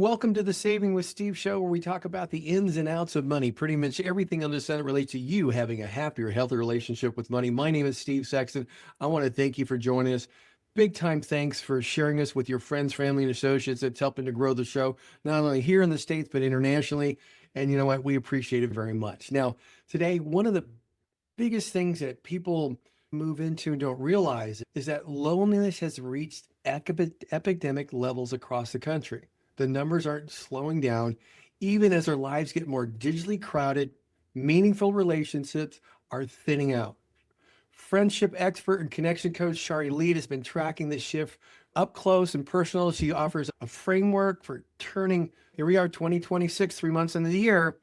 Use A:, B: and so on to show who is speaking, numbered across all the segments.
A: Welcome to the Saving with Steve show, where we talk about the ins and outs of money. Pretty much everything under the sun that relates to you having a happier, healthier relationship with money. My name is Steve Sexton. I want to thank you for joining us. Big time thanks for sharing us with your friends, family, and associates. It's helping to grow the show, not only here in the States, but internationally. And you know what? We appreciate it very much. Now, today, one of the biggest things that people move into and don't realize is that loneliness has reached epidemic levels across the country. The numbers aren't slowing down, even as our lives get more digitally crowded. Meaningful relationships are thinning out. Friendship expert and connection coach Shari Leid has been tracking this shift up close and personal. She offers a framework for turning, here we are, 2026, 3 months into the year,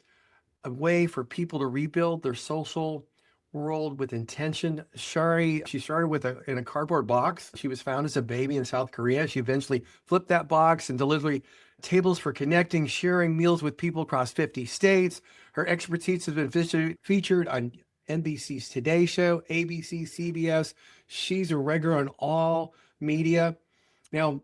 A: a way for people to rebuild their social world with intention. Shari, she started in a cardboard box. She was found as a baby in South Korea. She eventually flipped that box and delivered tables for connecting, sharing meals with people across 50 states. Her expertise has been featured on NBC's Today Show, ABC, CBS. She's a regular on all media. Now,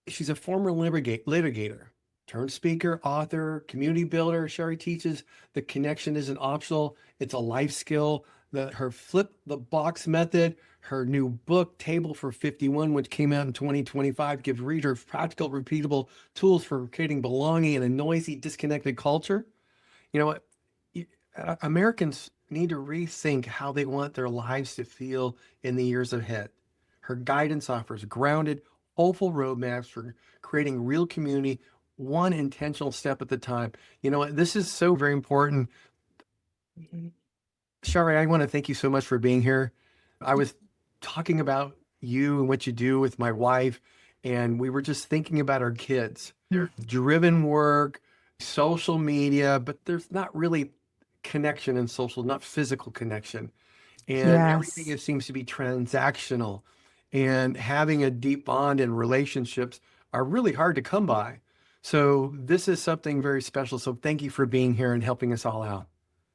A: she's a former litigator turned speaker, author, community builder. Shari teaches the connection isn't optional. It's a life skill. Her flip the box method, her new book, Table for 51, which came out in 2025, gives readers practical, repeatable tools for creating belonging in a noisy, disconnected culture. You know what? Americans need to rethink how they want their lives to feel in the years ahead. Her guidance offers grounded, hopeful roadmaps for creating real community, one intentional step at a time. You know what? This is so very important. Shari, I want to thank you so much for being here. I was talking about you and what you do with my wife, and we were just thinking about our kids. They're driven work, social media, but there's not really connection in social, not physical connection. And everything
B: Yes,
A: seems to be transactional. And having a deep bond in relationships are really hard to come by. So this is something very special. So thank you for being here and helping us all out.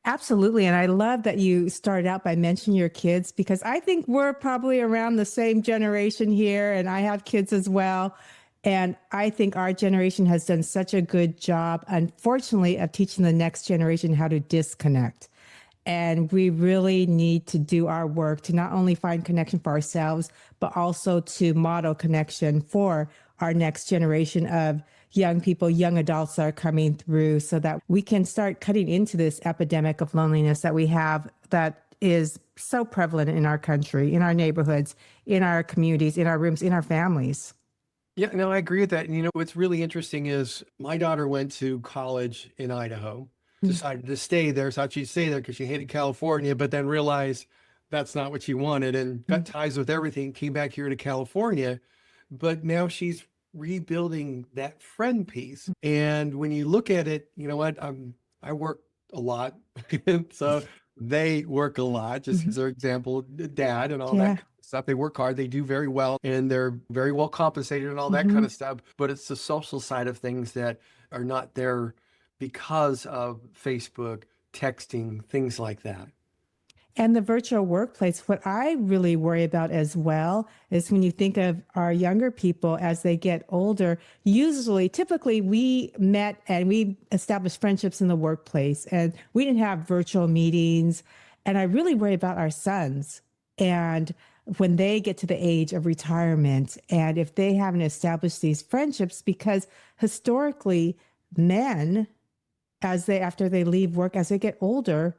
B: absolutely. And I love that you started out by mentioning your kids because I think we're probably around the same generation here, and I have kids as well. And I think our generation has done such a good job, unfortunately, of teaching the next generation how to disconnect. And we really need to do our work to not only find connection for ourselves, but also to model connection for our next generation of young people, young adults that are coming through so that we can start cutting into this epidemic of loneliness that we have that is so prevalent in our country, in our neighborhoods, in our communities, in our rooms, in our families.
A: Yeah, no, I agree with that. And you know, what's really interesting is my daughter went to college in Idaho, decided to stay there, thought she'd stay there because she hated California, but then realized that's not what she wanted and cut ties with everything, came back here to California. But now she's rebuilding that friend piece. And when you look at it, you know what? I work a lot. So they work a lot, just as
B: Mhm.
A: their example, dad and all that
B: Yeah.
A: kind of stuff. They work hard, they do very well, and they're very well compensated and all that kind
B: Mhm.
A: of stuff. But it's the social side of things that are not there because of Facebook, texting, things like that.
B: And the virtual workplace, what I really worry about as well is when you think of our younger people as they get older, typically we met and we established friendships in the workplace and we didn't have virtual meetings. And I really worry about our sons. And when they get to the age of retirement and if they haven't established these friendships, because historically men, after they leave work, as they get older,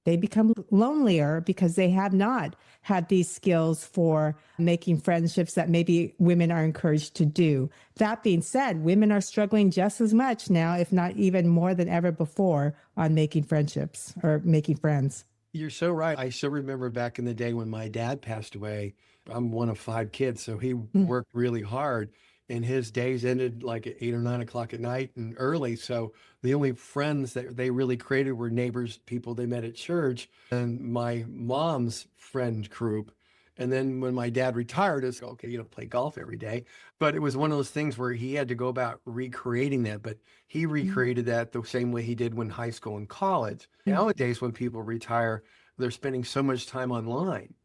B: they become lonelier because they have not had these skills for making friendships that maybe women are encouraged to do. That being said, women are struggling just as much now, if not even more than ever before, on making friendships or making friends.
A: You're so right. I still remember back in the day when my dad passed away. I'm one of five kids, so he
B: Mm.
A: worked really hard, and his days ended like at 8 or 9 o'clock at night and early. So the only friends that they really created were neighbors, people they met at church, and my mom's friend group. And then when my dad retired, it's okay, play golf every day. But it was one of those things where he had to go about recreating that. But he recreated that the same way he did when high school and college. Nowadays, when people retire, they're spending so much time online.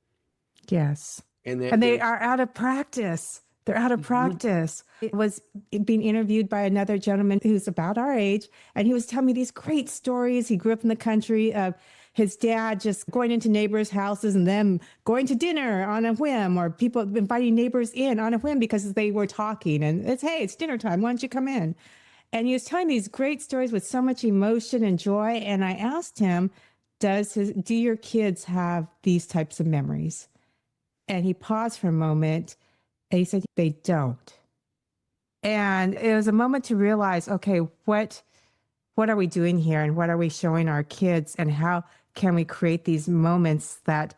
B: Yes.
A: And
B: And
A: that
B: they
A: there's
B: are out of practice. They're out of
A: Mhm.
B: practice. It was being interviewed by another gentleman who's about our age, and he was telling me these great stories. He grew up in the country of his dad just going into neighbors' houses and them going to dinner on a whim, or people inviting neighbors in on a whim because they were talking. And it's, hey, it's dinner time. Why don't you come in? And he was telling these great stories with so much emotion and joy. And I asked him, do your kids have these types of memories? And he paused for a moment and he said, they don't. And it was a moment to realize, okay, what are we doing here and what are we showing our kids and how can we create these moments that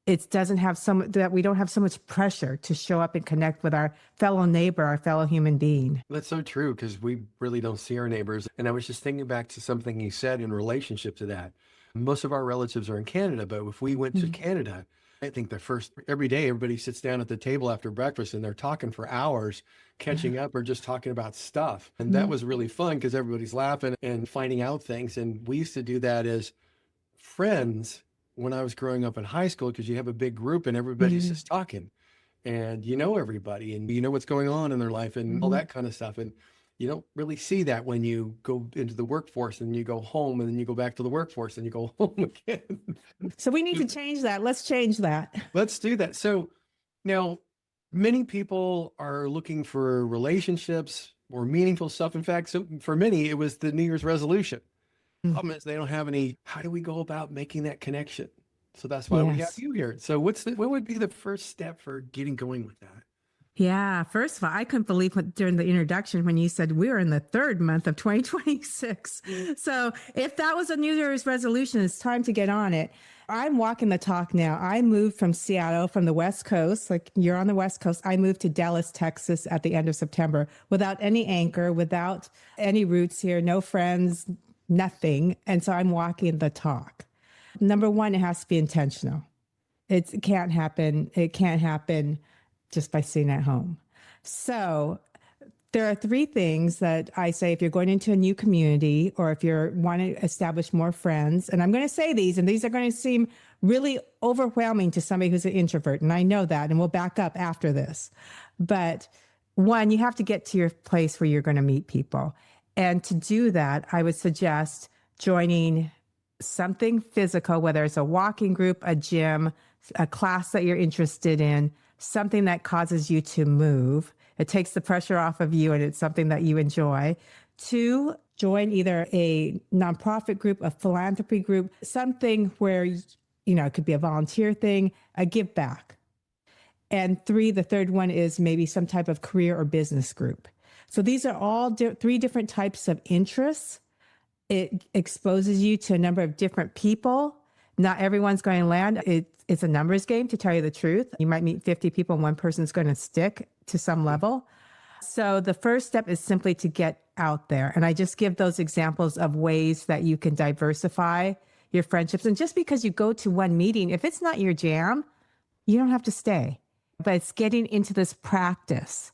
B: it doesn't have that we don't have so much pressure to show up and connect with our fellow neighbor, our fellow human being.
A: That's so true because we really don't see our neighbors. And I was just thinking back to something you said in relationship to that. Most of our relatives are in Canada, but if we went to
B: Mhm.
A: Canada, I think the first every day everybody sits down at the table after breakfast and they're talking for hours, catching up or just talking about stuff. And that
B: Mhm.
A: was really fun because everybody's laughing and finding out things. And we used to do that as friends when I was growing up in high school because you have a big group and everybody's
B: Mhm.
A: just talking and you know everybody and you know what's going on in their life and all
B: Mhm.
A: that kind of stuff. And you don't really see that when you go into the workforce and you go home and then you go back to the workforce and you go home again.
B: So we need to change that. Let's change that.
A: Let's do that. So now many people are looking for relationships or meaningful stuff. In fact, so for many, it was the New Year's resolution. Problem is they don't have any, how do we go about making that connection? So that's why we have
B: Yes.
A: you here. So what would be the first step for getting going with that?
B: Yeah. First of all, I couldn't believe during the introduction when you said we were in the third month of 2026. So if that was a New Year's resolution, it's time to get on it. I'm walking the talk now. I moved from Seattle, from the West Coast, like you're on the West Coast. I moved to Dallas, Texas at the end of September without any anchor, without any roots here, no friends, nothing. And so I'm walking the talk. Number one, it has to be intentional. It can't happen. It can't happen just by sitting at home. So there are three things that I say if you're going into a new community or if you're wanting to establish more friends. And I'm going to say these, and these are going to seem really overwhelming to somebody who's an introvert. And I know that, and we'll back up after this. But one, you have to get to your place where you're going to meet people. And to do that, I would suggest joining something physical, whether it's a walking group, a gym, a class that you're interested in, something that causes you to move. It takes the pressure off of you and it's something that you enjoy. Two, join either a nonprofit group, a philanthropy group, something where, it could be a volunteer thing, a give back. And three, the third one is maybe some type of career or business group. So these are all three different types of interests. It exposes you to a number of different people. Not everyone's going to land. It's a numbers game, to tell you the truth. You might meet 50 people and one person's going to stick to some level. So the first step is simply to get out there. And I just give those examples of ways that you can diversify your friendships. And just because you go to one meeting, if it's not your jam, you don't have to stay. But it's getting into this practice.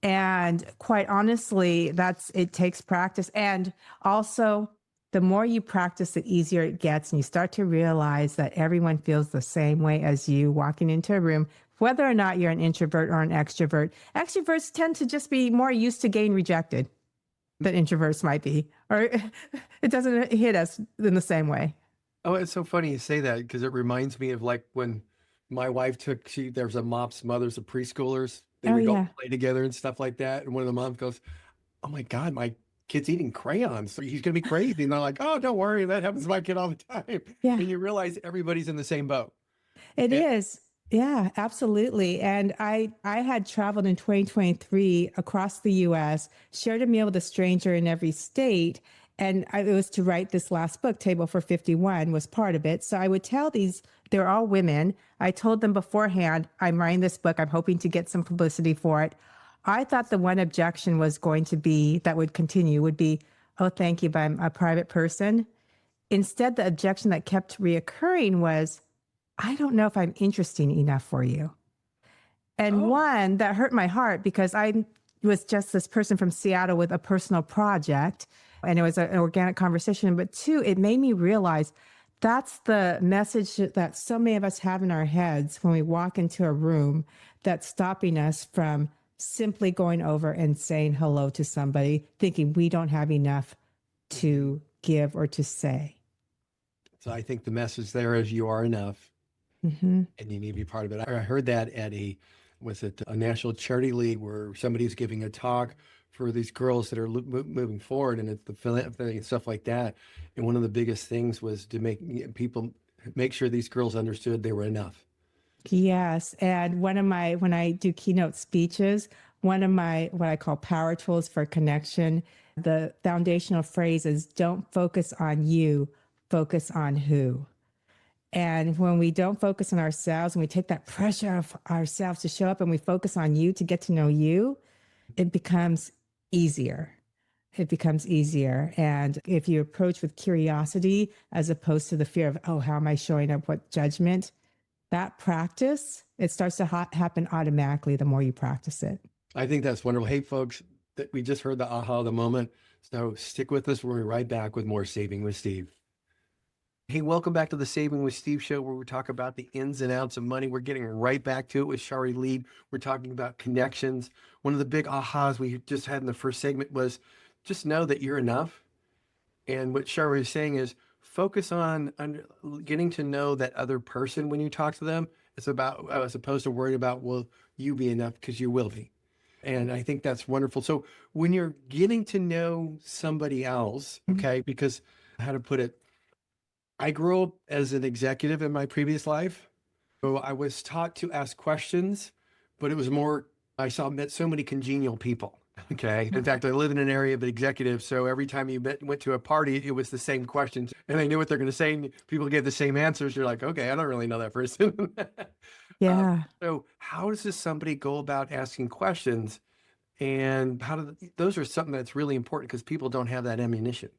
B: And quite honestly, it takes practice. And also, the more you practice, the easier it gets. And you start to realize that everyone feels the same way as you walking into a room, whether or not you're an introvert or an extrovert. Extroverts tend to just be more used to getting rejected than introverts might be, or it doesn't hit us in the same way.
A: Oh, it's so funny you say that because it reminds me of like when my wife there's a MOPS mothers of preschoolers. They
B: Oh,
A: would go
B: yeah.
A: play together and stuff like that. And one of the moms goes, "Oh my God, my kid's eating crayons. So he's gonna be crazy." And they're like, "Oh, don't worry, that happens to my kid all the time."
B: Yeah.
A: And you realize everybody's in the same boat.
B: It
A: And,
B: is. Yeah, absolutely. And I had traveled in 2023 across the US, shared a meal with a stranger in every state. And it was to write this last book, Table for 51 was part of it. So I would tell they're all women. I told them beforehand, I'm writing this book. I'm hoping to get some publicity for it. I thought the one objection was going to be, that would continue, would be, oh, thank you, but I'm a private person. Instead, the objection that kept reoccurring was, I don't know if I'm interesting enough for you. And
A: oh,
B: one, that hurt my heart because I was just this person from Seattle with a personal project and it was an organic conversation. But two, it made me realize that's the message that so many of us have in our heads when we walk into a room that's stopping us from simply going over and saying hello to somebody, thinking we don't have enough to give or to say.
A: So I think the message there is you are enough
B: Mm-hmm.
A: and you need to be part of it. I heard that at was it a national charity league where somebody's giving a talk for these girls that are moving forward, and it's the philanthropy and stuff like that. And one of the biggest things was to make people make sure these girls understood they were enough.
B: Yes. And when I do keynote speeches, one of my, what I call power tools for connection, the foundational phrase is don't focus on you, focus on who. And when we don't focus on ourselves and we take that pressure of ourselves to show up and we focus on you to get to know you, it becomes easier. It becomes easier. And if you approach with curiosity as opposed to the fear of, oh, how am I showing up? What judgment? That practice, it starts to happen automatically the more you practice it.
A: I think that's wonderful. Hey, folks, that we just heard the aha of the moment. So stick with us. We'll be right back with more Saving with Steve. Hey, welcome back to the Saving with Steve show, where we talk about the ins and outs of money. We're getting right back to it with Shari Leid. We're talking about connections. One of the big ahas we just had in the first segment was just know that you're enough. And what Shari was saying is focus on getting to know that other person when you talk to them. It's about, as opposed to worrying about, will you be enough? Because you will be. And I think that's wonderful. So when you're getting to know somebody else, okay, because how to put it, I grew up as an executive in my previous life. So I was taught to ask questions, but it was more, met so many congenial people. Okay. In fact, I live in an area of executives. So every time you went to a party, it was the same questions and they knew what they're going to say. And people gave the same answers. You're like, okay, I don't really know that person.
B: Yeah.
A: So how does somebody go about asking questions? And those are something that's really important because people don't have that ammunition,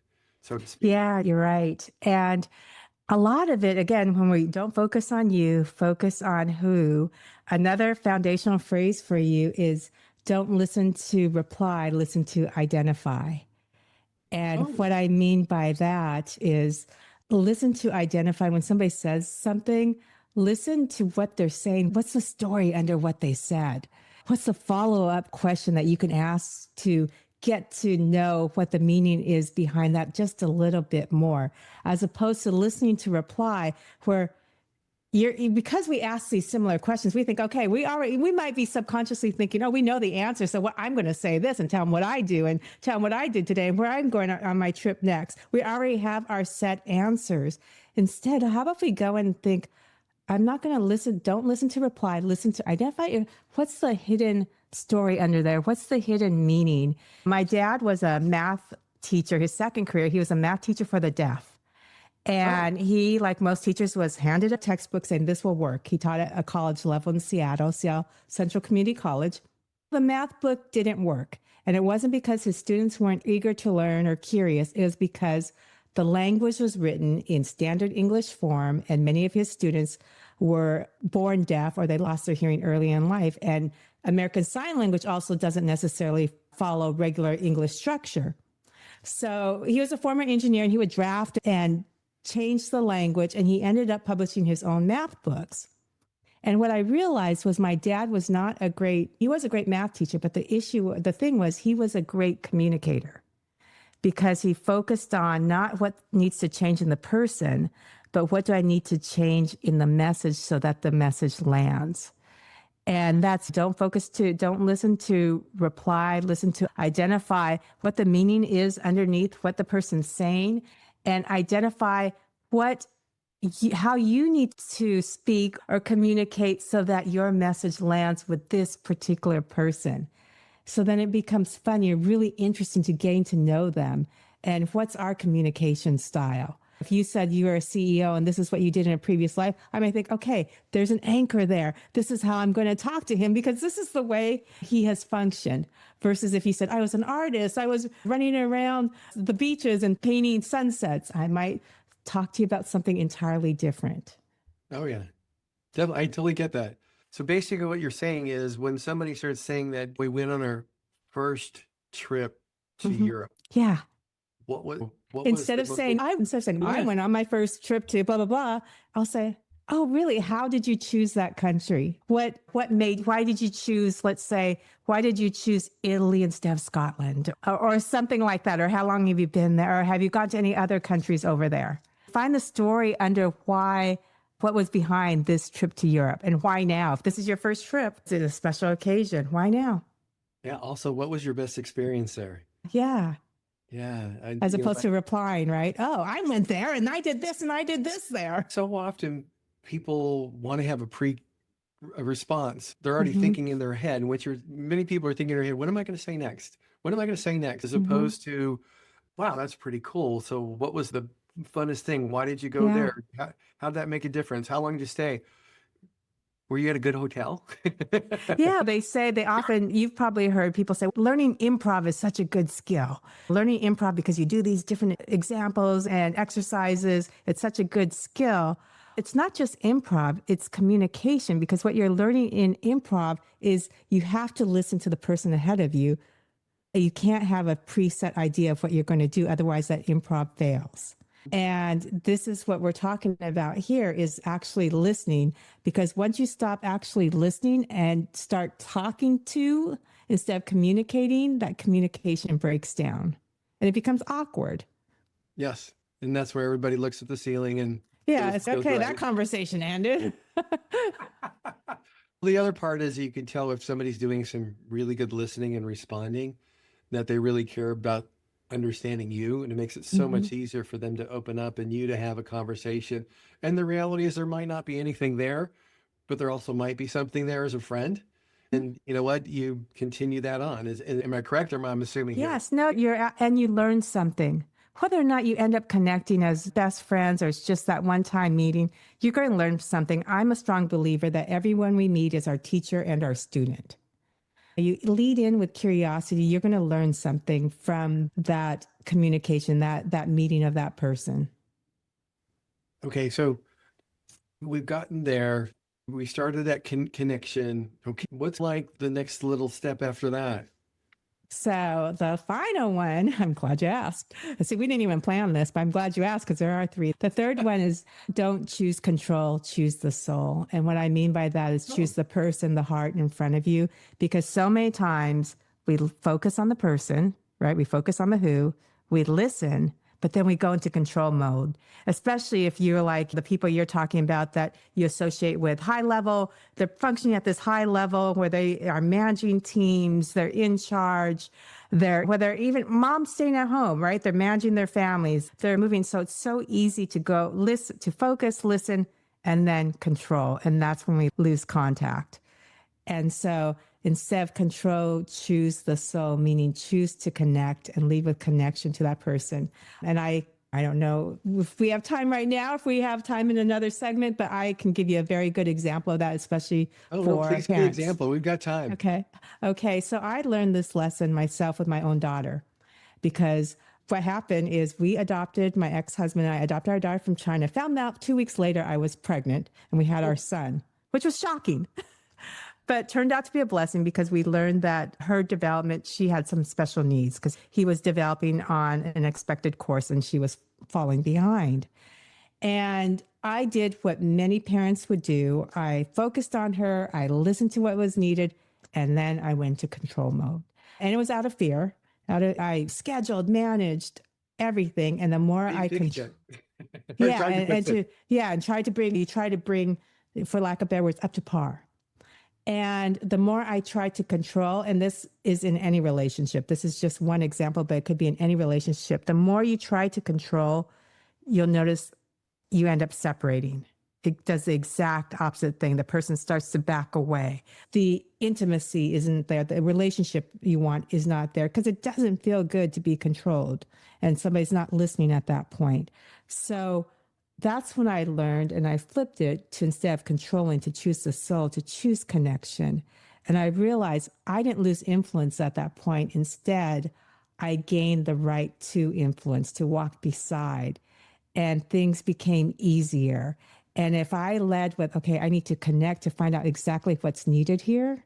A: so to speak.
B: Yeah, you're right. And a lot of it, again, when we don't focus on you, focus on who. Another foundational phrase for you is don't listen to reply, listen to identify. And
A: Oh,
B: what I mean by that is listen to identify when somebody says something, listen to what they're saying. What's the story under what they said? What's the follow up question that you can ask to get to know what the meaning is behind that just a little bit more, as opposed to listening to reply where because we ask these similar questions, we think, okay, we might be subconsciously thinking, oh, we know the answer. So what I'm going to say this and tell them what I do and tell them what I did today and where I'm going on my trip next. We already have our set answers. Instead, how about we go and think, I'm not going to listen. Don't listen to reply. Listen to identify. What's the hidden story under there? What's the hidden meaning? My dad was a math teacher. His second career, he was a math teacher for the deaf. And he, like most teachers, was handed a textbook saying this will work. He taught at a college level in Seattle Central Community College. The math book didn't work. And it wasn't because his students weren't eager to learn or curious. It was because the language was written in standard English form, and many of his students were born deaf or they lost their hearing early in life. And American Sign Language also doesn't necessarily follow regular English structure. So he was a former engineer and he would draft and change the language, and he ended up publishing his own math books. And what I realized was my dad was he was a great math teacher, but the thing was he was a great communicator because he focused on not what needs to change in the person, but what do I need to change in the message so that the message lands. And that's don't listen to reply, listen to identify what the meaning is underneath what the person's saying, and identify how you need to speak or communicate so that your message lands with this particular person. So then it becomes fun. You're really interested to getting to know them. And what's our communication style? If you said you were a CEO and this is what you did in a previous life, I might think, okay, there's an anchor there. This is how I'm going to talk to him because this is the way he has functioned. Versus if he said, I was an artist, I was running around the beaches and painting sunsets, I might talk to you about something entirely different.
A: oh yeah, definitely. I totally get that. So basically what you're saying is when somebody starts saying that we went on our first trip to Europe,
B: Yeah.
A: what was
B: Instead of saying, I went on my first trip to blah, blah, blah, I'll say, Oh, really? How did you choose that country? Why did you choose, let's say, why did you choose Italy instead of Scotland or something like that? Or how long have you been there? Or have you gone to any other countries over there? Find the story under what was behind this trip to Europe and why now? If this is your first trip, it's a special occasion. Why now?
A: Yeah. Also, what was your best experience there?
B: Yeah.
A: Yeah.
B: As opposed to replying, right? Oh, I went there and I did this and I did this there.
A: So often people want to have a response. They're already
B: Hmm.
A: thinking in their head, which many people are thinking in their head, what am I going to say next? What am I going to say next? As
B: Hmm.
A: opposed to, wow, that's pretty cool. So what was the funnest thing? Why did you go
B: Yeah.
A: there? How did that make a difference? How long did you stay? Were you at a good hotel?
B: Yeah, they often, you've probably heard people say, learning improv is such a good skill. Learning improv because you do these different examples and exercises, it's such a good skill. It's not just improv, it's communication because what you're learning in improv is you have to listen to the person ahead of you. You can't have a preset idea of what you're going to do, otherwise, that improv fails. And this is what we're talking about here is actually listening, because once you stop actually listening and start talking to instead of communicating, that communication breaks down and it becomes awkward.
A: Yes. And that's where everybody looks at the ceiling and
B: Yeah,
A: goes,
B: it's
A: goes
B: okay. That
A: right.
B: conversation ended.
A: The other part is you can tell if somebody's doing some really good listening and responding, that they really care about understanding you. And it makes it so
B: Hmm.
A: much easier for them to open up and you to have a conversation. And the reality is there might not be anything there, but there also might be something there as a friend. And you know what? You continue that on. Am I correct or am I assuming here?
B: Yes, no, and you learn something. Whether or not you end up connecting as best friends or it's just that one time meeting, you're going to learn something. I'm a strong believer that everyone we meet is our teacher and our student. You lead in with curiosity, you're going to learn something from that communication, that meeting of that person.
A: Okay, so we've gotten there. We started that connection. Okay, what's like the next little step after that?
B: So the final one, I'm glad you asked. See, we didn't even plan this, but I'm glad you asked because there are three. The third one is don't choose control, choose the soul. And what I mean by that is choose the person, the heart in front of you, because so many times we focus on the person, right? We focus on the who, we listen, but then we go into control mode, especially if you're like the people you're talking about that you associate with high level. They're functioning at this high level where they are managing teams, they're in charge, whether even moms staying at home, right? They're managing their families, they're moving. So it's so easy to go listen, to focus, listen, and then control. And that's when we lose contact. And so instead of control, choose the soul, meaning choose to connect and lead with connection to that person. And I don't know if we have time right now, if we have time in another segment, but I can give you a very good example of that, especially
A: Oh, no,
B: for
A: please give me an
B: parents.
A: example. We've got time.
B: Okay. Okay. So I learned this lesson myself with my own daughter because what happened is we adopted, my ex-husband and I adopted our daughter from China, found out 2 weeks later I was pregnant and we had our son, which was shocking. But turned out to be a blessing because we learned that her development, she had some special needs because he was developing on an expected course and she was falling behind. And I did what many parents would do. I focused on her, I listened to what was needed, and then I went to control mode. And it was out of fear. I scheduled, managed everything. And the more
A: You
B: I
A: fixed
B: control,
A: it. I
B: yeah,
A: tried to fix it.
B: and try to bring, for lack of better words, up to par. And the more I try to control, and this is in any relationship, this is just one example, but it could be in any relationship. The more you try to control, you'll notice you end up separating. It does the exact opposite thing. The person starts to back away. The intimacy isn't there. The relationship you want is not there because it doesn't feel good to be controlled and somebody's not listening at that point. So that's when I learned and I flipped it to instead of controlling, to choose the soul, to choose connection. And I realized I didn't lose influence at that point. Instead, I gained the right to influence, to walk beside, and things became easier. And if I led with, okay, I need to connect to find out exactly what's needed here,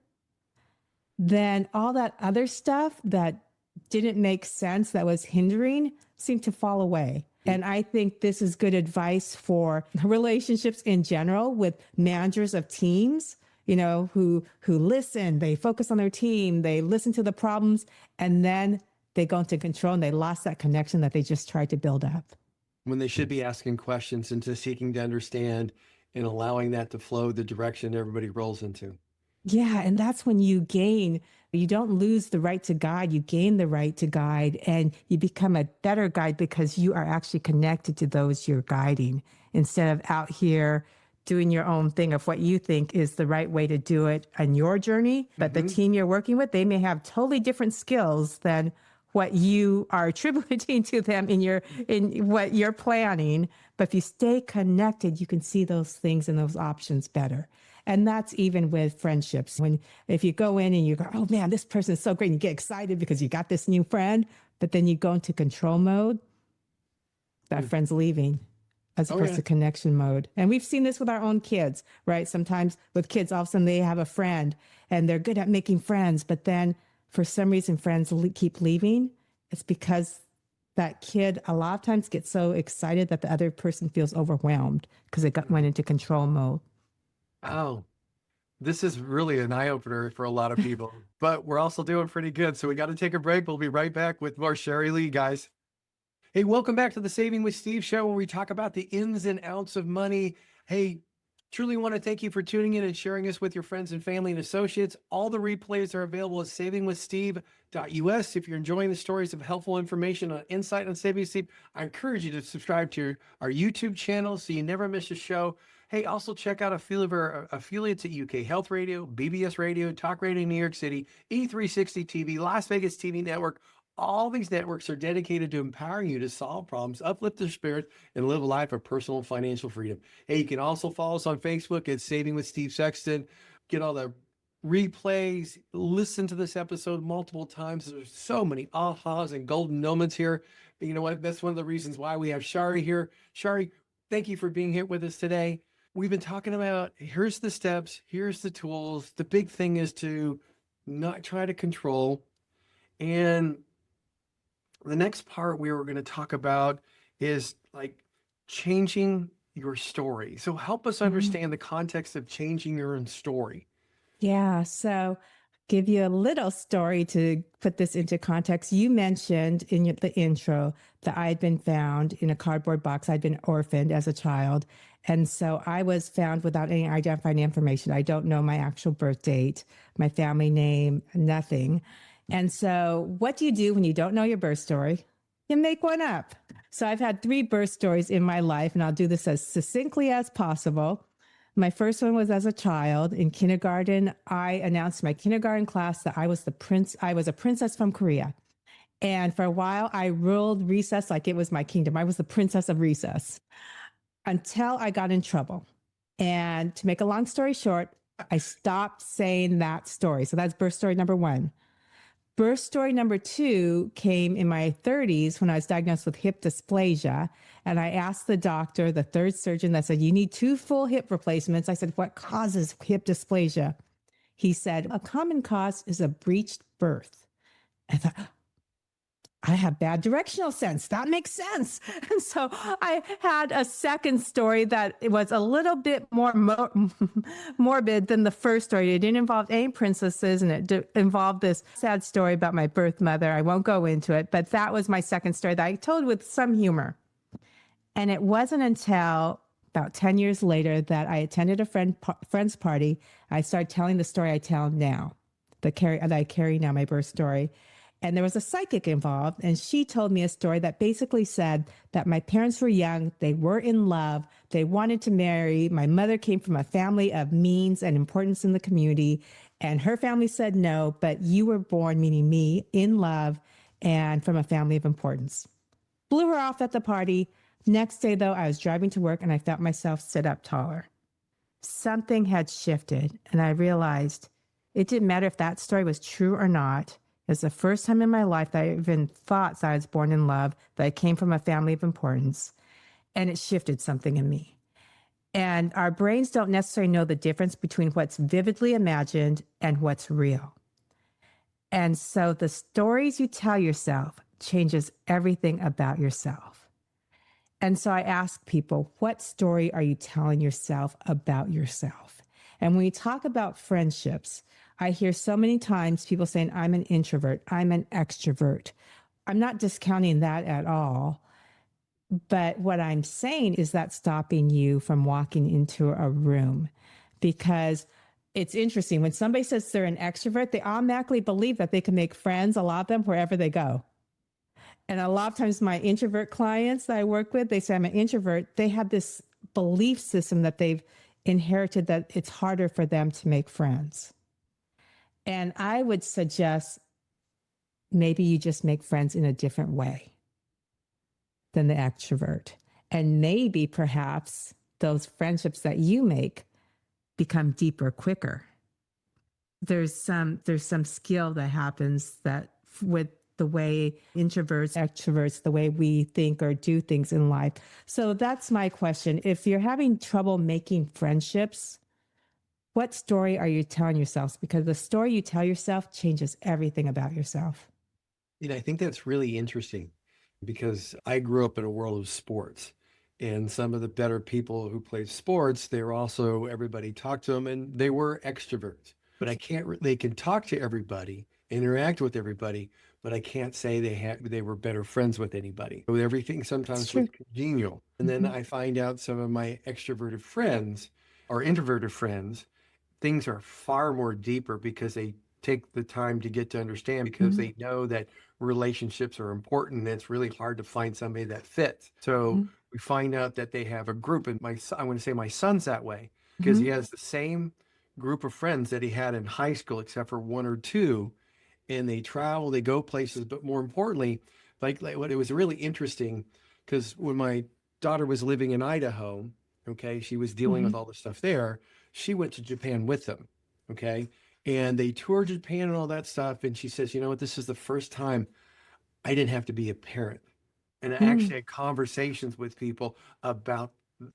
B: then all that other stuff that didn't make sense, that was hindering, seemed to fall away. And I think this is good advice for relationships in general with managers of teams, who listen, they focus on their team, they listen to the problems, and then they go into control and they lost that connection that they just tried to build up.
A: When they should be asking questions and just seeking to understand and allowing that to flow the direction everybody rolls into.
B: Yeah, and that's when you don't lose the right to guide, you gain the right to guide, and you become a better guide because you are actually connected to those you're guiding instead of out here doing your own thing of what you think is the right way to do it on your journey. But the team you're working with, they may have totally different skills than what you are attributing to them in what you're planning. But if you stay connected, you can see those things and those options better. And that's even with friendships. If you go in and you go, oh man, this person is so great, and you get excited because you got this new friend, but then you go into control mode, that friend's leaving as opposed to connection mode. And we've seen this with our own kids, right? Sometimes with kids, all of a sudden they have a friend and they're good at making friends, but then for some reason friends keep leaving. It's because that kid a lot of times gets so excited that the other person feels overwhelmed because it went into control mode.
A: Oh, this is really an eye opener for a lot of people, but we're also doing pretty good. So we got to take a break. We'll be right back with more Shari Leid, guys. Hey, welcome back to the Saving with Steve show, where we talk about the ins and outs of money. Hey, truly want to thank you for tuning in and sharing us with your friends and family and associates. All the replays are available at savingwithsteve.us. If you're enjoying the stories of helpful information on insight on Saving with Steve, I encourage you to subscribe to our YouTube channel so you never miss a show. Hey, also check out a few of our affiliates at UK Health Radio, BBS Radio, Talk Radio New York City, E360 TV, Las Vegas TV Network. All these networks are dedicated to empowering you to solve problems, uplift your spirit, and live a life of personal and financial freedom. Hey, you can also follow us on Facebook at Saving with Steve Sexton. Get all the replays, listen to this episode multiple times. There's so many ahas and golden moments here. But you know what? That's one of the reasons why we have Shari here. Shari, thank you for being here with us today. We've been talking about here's the steps, here's the tools. The big thing is to not try to control. And the next part we were going to talk about is like changing your story. So help us understand the context of changing your own story.
B: Yeah. So give you a little story to put this into context. You mentioned in the intro that I had been found in a cardboard box. I'd been orphaned as a child. And so I was found without any identifying information. I don't know my actual birth date, my family name, nothing. And so what do you do when you don't know your birth story? You make one up. So I've had 3 birth stories in my life, and I'll do this as succinctly as possible. My first one was as a child in kindergarten. I announced to my kindergarten class that I was a princess from Korea. And for a while, I ruled recess like it was my kingdom. I was the princess of recess until I got in trouble. And to make a long story short, I stopped saying that story. So that's birth story number 1. Birth story number 2 came in my 30s when I was diagnosed with hip dysplasia. And I asked the doctor, the third surgeon that said, you need 2 full hip replacements. I said, what causes hip dysplasia? He said, a common cause is a breached birth. I thought, I have bad directional sense. That makes sense. And so I had a second story that it was a little bit more morbid than the first story. It didn't involve any princesses, and it involved this sad story about my birth mother. I won't go into it, but that was my second story that I told with some humor. And it wasn't until about 10 years later that I attended a friend's party. I started telling the story I tell now, that I carry now, my birth story. And there was a psychic involved, and she told me a story that basically said that my parents were young, they were in love, they wanted to marry. My mother came from a family of means and importance in the community, and her family said no, but you were born, meaning me, in love and from a family of importance. Blew her off at the party. Next day, though, I was driving to work, and I felt myself sit up taller. Something had shifted, and I realized it didn't matter if that story was true or not. It's the first time in my life that I even thought that I was born in love, that I came from a family of importance, and it shifted something in me. And our brains don't necessarily know the difference between what's vividly imagined and what's real. And so the stories you tell yourself changes everything about yourself. And so I ask people, what story are you telling yourself about yourself? And when we talk about friendships, I hear so many times people saying, I'm an introvert, I'm an extrovert. I'm not discounting that at all. But what I'm saying is that stopping you from walking into a room, because it's interesting. When somebody says they're an extrovert, they automatically believe that they can make friends, a lot of them, wherever they go. And a lot of times my introvert clients that I work with, they say I'm an introvert. They have this belief system that they've inherited that it's harder for them to make friends. And I would suggest maybe you just make friends in a different way than the extrovert. And maybe perhaps those friendships that you make become deeper quicker. There's some skill that happens that with the way introverts, extroverts, the way we think or do things in life. So that's my question. If you're having trouble making friendships, what story are you telling yourselves? Because the story you tell yourself changes everything about yourself.
A: I think that's really interesting because I grew up in a world of sports. And some of the better people who played sports, they were also, everybody talked to them and they were extroverts. But I can't, they can talk to everybody, interact with everybody, but I can't say they were better friends with anybody. So everything
B: It's
A: sometimes was
B: true.
A: congenial. And then I find out some of my extroverted friends or introverted friends, things are far more deeper because they take the time to get to understand because
B: Mhm.
A: they know that relationships are important and it's really hard to find somebody that fits. So
B: Mhm.
A: we find out that they have a group and I want to say my son's that way because he
B: Mhm.
A: has the same group of friends that he had in high school except for one or two, and they travel, they go places, but more importantly, like what it was really interesting because when my daughter was living in Idaho, okay, she was dealing with
B: Mhm.
A: all the stuff there. She went to Japan with them, okay, and they toured Japan and all that stuff. And she says, you know what, this is the first time I didn't have to be a parent. And I
B: Mhm.
A: actually had conversations with people about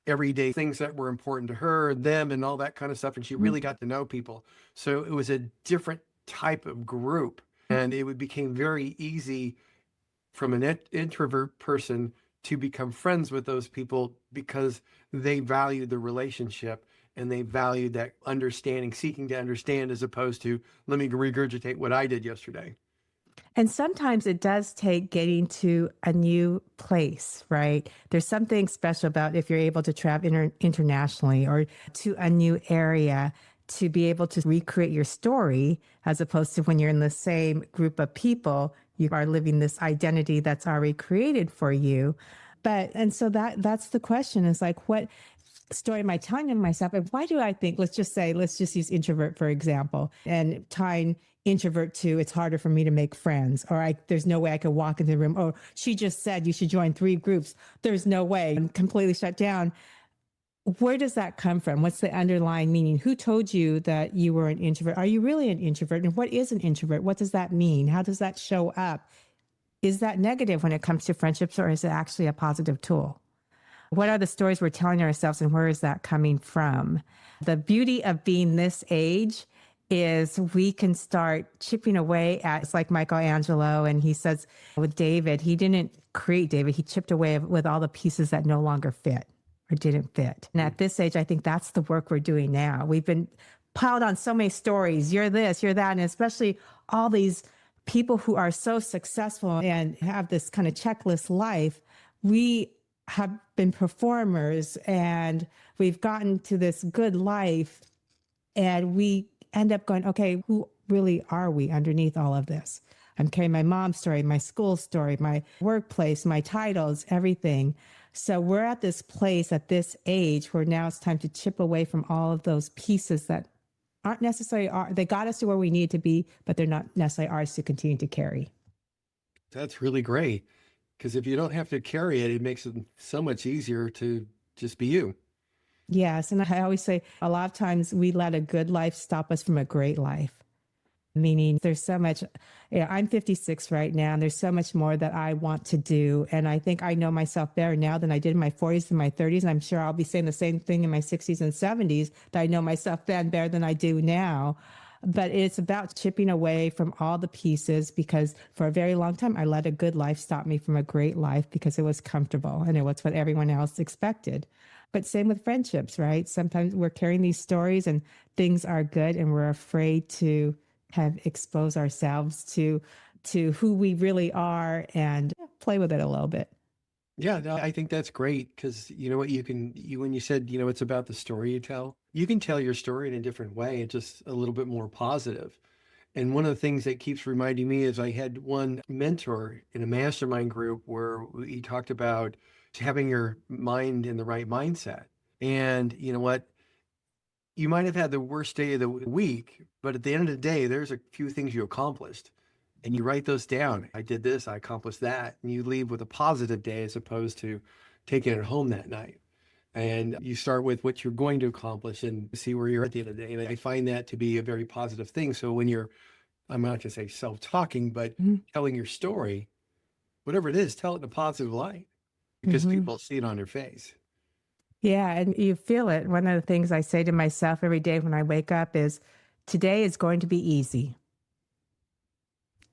A: everyday things that were important to her, them, and all that kind of stuff. And she
B: Mhm.
A: really got to know people. So it was a different type of group. And it became very easy from an introvert person to become friends with those people because they valued the relationship and they valued that understanding, seeking to understand as opposed to let me regurgitate what I did yesterday.
B: And sometimes it does take getting to a new place, right? There's something special about if you're able to travel internationally or to a new area to be able to recreate your story, as opposed to when you're in the same group of people, you are living this identity that's already created for you. But and so that's the question is like, what story am I telling to myself? And why do I think, let's just use introvert for example, and tying introvert to it's harder for me to make friends, or there's no way I could walk into the room. Oh, she just said you should join 3 groups. There's no way. I'm completely shut down. Where does that come from? What's the underlying meaning? Who told you that you were an introvert? Are you really an introvert? And what is an introvert? What does that mean? How does that show up? Is that negative when it comes to friendships, or is it actually a positive tool? What are the stories we're telling ourselves and where is that coming from? The beauty of being this age is we can start chipping away at it's like Michelangelo, and he says with David, he didn't create David, he chipped away with all the pieces that no longer fit or didn't fit. And at this age, I think that's the work we're doing now. We've been piled on so many stories. You're this, you're that, and especially all these people who are so successful and have this kind of checklist life. We have been performers and we've gotten to this good life and we end up going, okay, who really are we underneath all of this? I'm carrying my mom's story, my school story, my workplace, my titles, everything. So we're at this place at this age where now it's time to chip away from all of those pieces that aren't necessarily they got us to where we need to be, but they're not necessarily ours to continue to carry.
A: That's really great because if you don't have to carry it, it makes it so much easier to just be you.
B: Yes. And I always say a lot of times we let a good life stop us from a great life. Meaning there's so much, I'm 56 right now, and there's so much more that I want to do. And I think I know myself better now than I did in my 40s and my 30s. And I'm sure I'll be saying the same thing in my 60s and 70s, that I know myself then better than I do now. But it's about chipping away from all the pieces, because for a very long time, I let a good life stop me from a great life because it was comfortable and it was what everyone else expected. But same with friendships, right? Sometimes we're carrying these stories and things are good and we're afraid to have expose ourselves to who we really are and play with it a little bit.
A: Yeah, no, I think that's great because you know what when you said, it's about the story you tell, you can tell your story in a different way and just a little bit more positive. And one of the things that keeps reminding me is I had one mentor in a mastermind group where he talked about having your mind in the right mindset. And you know what? You might have had the worst day of the week, but at the end of the day, there's a few things you accomplished. And you write those down. I did this, I accomplished that. And you leave with a positive day as opposed to taking it home that night. And you start with what you're going to accomplish and see where you're at the end of the day. And I find that to be a very positive thing. So when you're, I'm not going to say self-talking, but telling your story, whatever it is, tell it in a positive light because
B: Mm-hmm.
A: people see it on your face.
B: Yeah, and you feel it. One of the things I say to myself every day when I wake up is, today is going to be easy.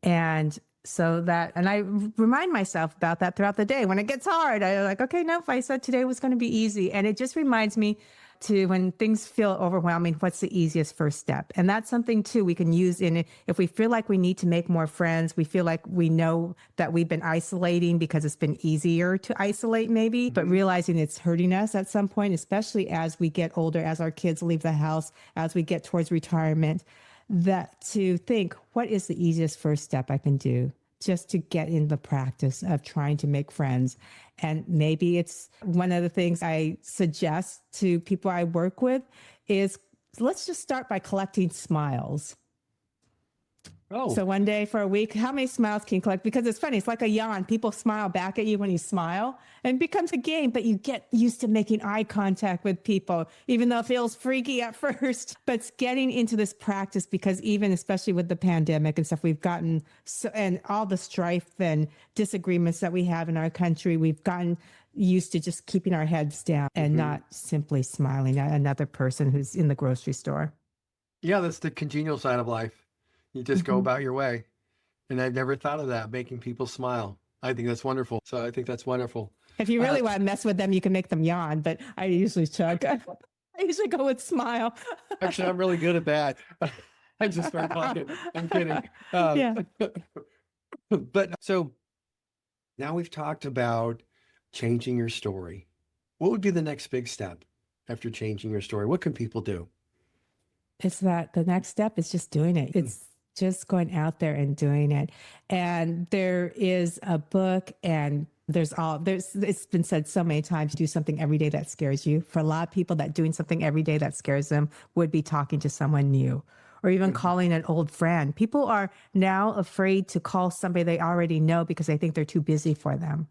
B: And so that, and I remind myself about that throughout the day. When it gets hard, I'm like, okay, nope, I said today was going to be easy. And it just reminds me to, when things feel overwhelming, what's the easiest first step? And that's something too we can use in it. If we feel like we need to make more friends, we feel like we know that we've been isolating because it's been easier to isolate maybe, but realizing it's hurting us at some point, especially as we get older, as our kids leave the house, as we get towards retirement, that to think, what is the easiest first step I can do just to get in the practice of trying to make friends? And maybe it's one of the things I suggest to people I work with is, let's just start by collecting smiles.
A: Oh,
B: So one day for a week, how many smiles can you collect? Because it's funny, it's like a yawn. People smile back at you when you smile, and it becomes a game, but you get used to making eye contact with people, even though it feels freaky at first. But it's getting into this practice, because even especially with the pandemic and stuff, we've gotten so, and all the strife and disagreements that we have in our country, we've gotten used to just keeping our heads down and not simply smiling at another person who's in the grocery store.
A: yeah, that's the congenial side of life. You just go
B: Mhm.
A: about your way. And I've never thought of that, making people smile. I think that's wonderful. So I think that's wonderful.
B: If you
A: Uh,
B: really want to mess with them, you can make them yawn, but I usually chug. I usually go with smile.
A: Actually, I'm really good at that. I just start talking. I'm kidding.
B: Yeah.
A: But so now we've talked about changing your story. What would be the next big step after changing your story? What can people do?
B: It's that the next step is just doing it. It's just going out there and doing it. And there is a book, and it's been said so many times, do something every day that scares you. For a lot of people, that doing something every day that scares them would be talking to someone new, or even
A: Mhm.
B: calling an old friend. People are now afraid to call somebody they already know because they think they're too busy for them.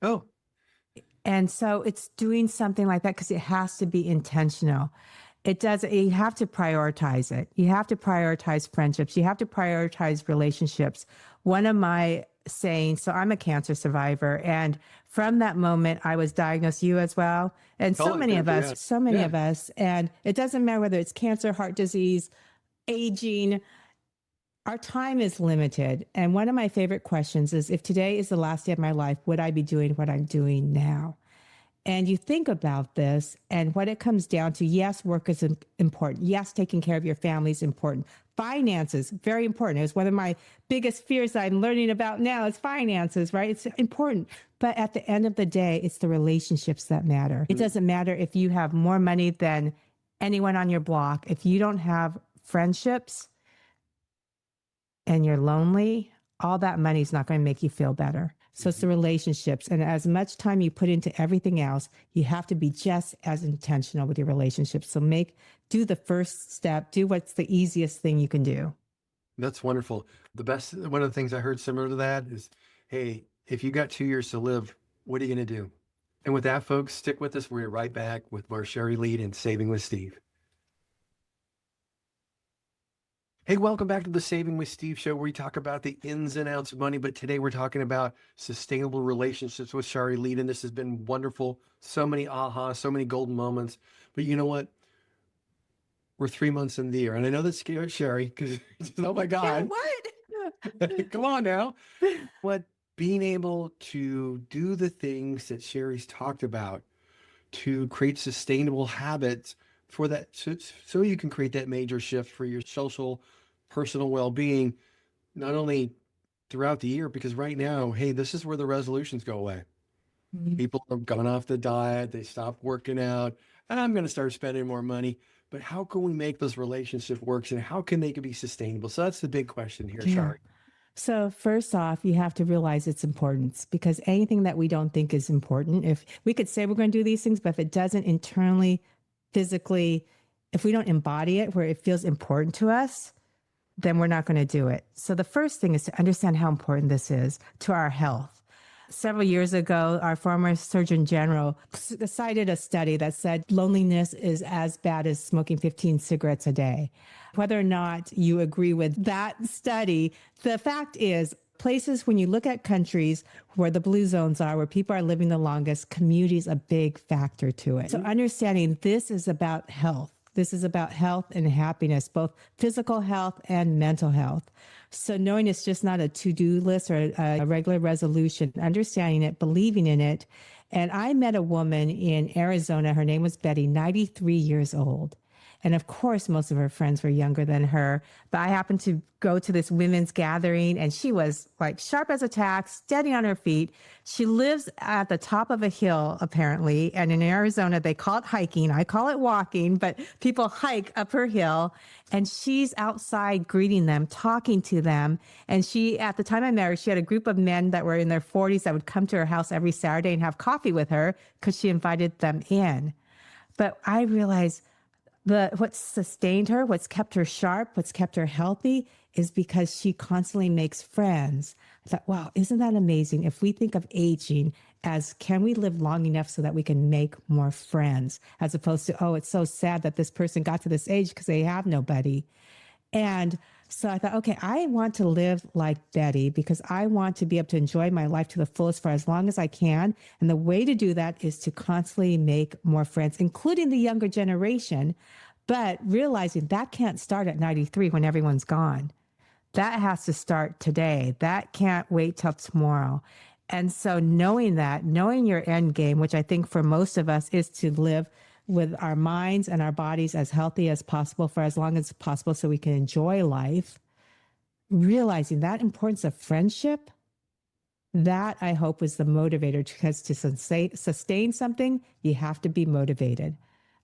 A: Oh,
B: And so it's doing something like that because it has to be intentional. It does, you have to prioritize it. You have to prioritize friendships. You have to prioritize relationships. One of my sayings, so I'm a cancer survivor. And from that moment, I was diagnosed, you as well. And so
A: colon
B: many of
A: cancer.
B: us,
A: Yeah.
B: so many
A: Yeah.
B: of us. And it doesn't matter whether it's cancer, heart disease, aging, our time is limited. And one of my favorite questions is, if today is the last day of my life, would I be doing what I'm doing now? And you think about this and what it comes down to. Yes, work is important. Yes, taking care of your family is important. Finances, very important. It's one of my biggest fears I'm learning about now is finances, right? It's important. But at the end of the day, it's the relationships that matter. It doesn't matter if you have more money than anyone on your block. If you don't have friendships and you're lonely, all that money is not going to make you feel better. So it's the relationships. And as much time you put into everything else, you have to be just as intentional with your relationships. So do the first step, do what's the easiest thing you can do.
A: That's wonderful. One of the things I heard similar to that is, hey, if you got 2 years to live, what are you going to do? And with that, folks, stick with us. We're right back with more Shari Leid and Saving with Steve. Hey, welcome back to the Saving with Steve show, where we talk about the ins and outs of money. But today we're talking about sustainable relationships with Shari Leid. And this has been wonderful. So many aha, so many golden moments. But you know what? We're 3 months in the year. And I know that scares Sherry because, oh my
B: Yeah,
A: God,
B: what?
A: come on now. What being able to do the things that Sherry's talked about to create sustainable habits for that, so you can create that major shift for your social, personal well-being, not only throughout the year, because right now, hey, this is where the resolutions go away.
B: Mhm.
A: People have gone off the diet, they stopped working out, and I'm going to start spending more money. But how can we make those relationships work and how can they be sustainable? So that's the big question here,
B: Yeah.
A: Shari.
B: So first off, you have to realize its importance because anything that we don't think is important, if we could say we're going to do these things, but if it doesn't internally, physically, if we don't embody it where it feels important to us, then we're not going to do it. So the first thing is to understand how important this is to our health. Several years ago, our former Surgeon General cited a study that said loneliness is as bad as smoking 15 cigarettes a day. Whether or not you agree with that study, the fact is, places, when you look at countries where the blue zones are, where people are living the longest, community is a big factor to it. So understanding this is about health. This is about health and happiness, both physical health and mental health. So knowing it's just not a to-do list or a regular resolution, understanding it, believing in it. And I met a woman in Arizona. Her name was Betty, 93 years old. And of course, most of her friends were younger than her. But I happened to go to this women's gathering and she was like sharp as a tack, steady on her feet. She lives at the top of a hill, apparently. And in Arizona, they call it hiking. I call it walking, but people hike up her hill. And she's outside greeting them, talking to them. And she, at the time I met her, she had a group of men that were in their 40s that would come to her house every Saturday and have coffee with her because she invited them in. But I realized what's sustained her, what's kept her sharp, what's kept her healthy is because she constantly makes friends. I thought, wow, isn't that amazing? If we think of aging as can we live long enough so that we can make more friends, as opposed to, oh, it's so sad that this person got to this age because they have nobody. And so I thought, okay, I want to live like Betty because I want to be able to enjoy my life to the fullest for as long as I can. And the way to do that is to constantly make more friends, including the younger generation, but realizing that can't start at 93 when everyone's gone. That has to start today. That can't wait till tomorrow. And so knowing that, knowing your end game, which I think for most of us is to live with our minds and our bodies as healthy as possible for as long as possible so we can enjoy life, realizing that importance of friendship, that I hope was the motivator because to sustain something, you have to be motivated.